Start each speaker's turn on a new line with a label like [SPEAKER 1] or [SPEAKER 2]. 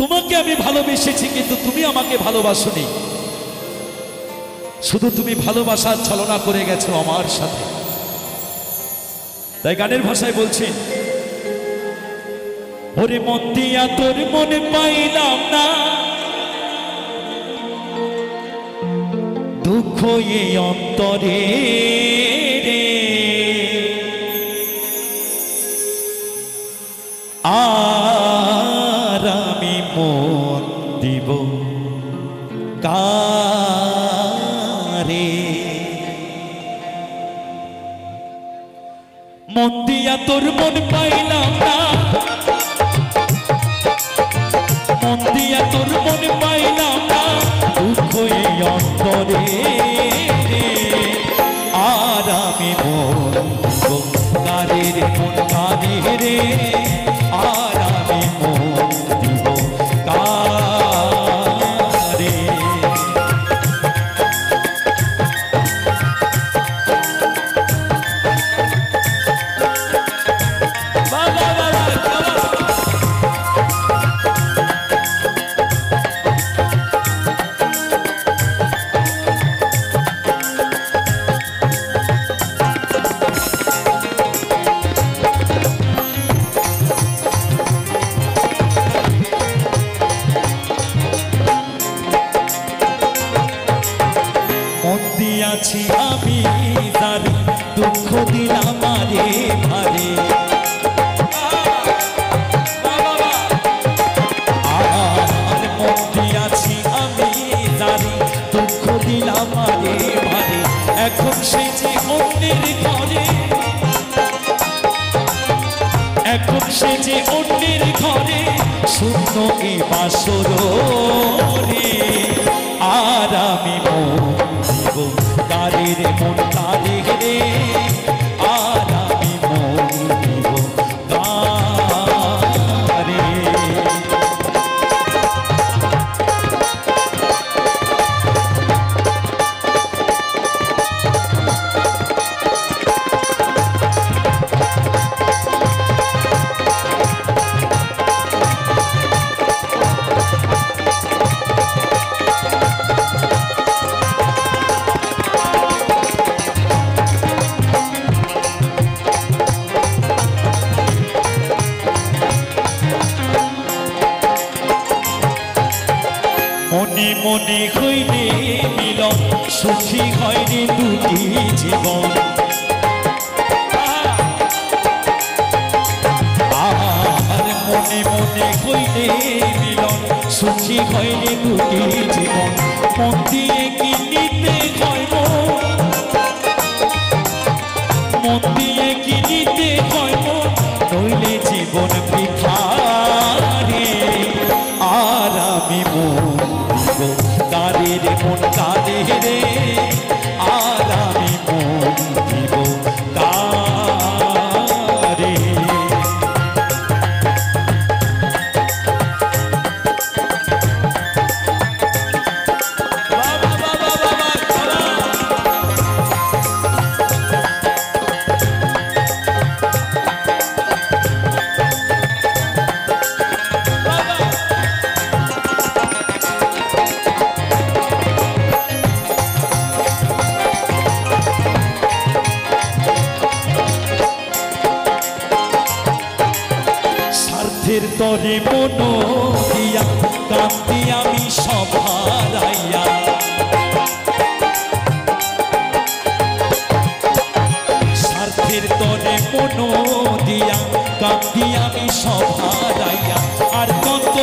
[SPEAKER 1] তোমাকে আমি ভালোবেসেছি কিন্তু তুমি আমাকে ভালোবাসোনি, শুধু তুমি ভালোবাসার ছলনা করে গেছো আমার সাথে। তাই গানের ভাষায় বলছি, ওরে মন দিয়া তোর মনে পাইলাম না, দুঃখ এই অন্তরে রে, আর আমি মন দিব কারে। মন দিয়া তোর মন পাইলাম না, মন দিয়া তোর মন পাইলাম না, দুঃখ এই অন্তরে রে, আর আমি মন দিব কারে রে, মন কারে রে, আর আমি মন দিব কারে। আছি আমি জানি দুঃখ দিলাম আরে ভারে, আর মধ্যে আছি আমি জানি দুঃখ দিলাম আরে ভারে। এখন সে যে অন্যের ঘরে, এখন সে যে অন্যের ঘরে, শূন্য এই বাসর রে, আর আমি কারে রে, মন কারে রে, আর আমি মন দিব কারে। মনে মনে হইলে মিলন, সুখী হয়নি দুটি জীবন, আর মনে মনে হইলে মিলন, সুখী হয়নি দুটি জীবন। মন দিয়ে কি নিতে হয়, মন দিয়ে কি নিতে হয়, নইলে জীবন বৃথারে, আর আমি মন কারে রে, মন কারে রে, আর আমি মন দিব কারে। স্বার্থের তরে মন দিয়া কান্দি আমি সব হারাইয়া, স্বার্থের তরে মন দিয়া কান্দি আমি সব হারাইয়া, আর কত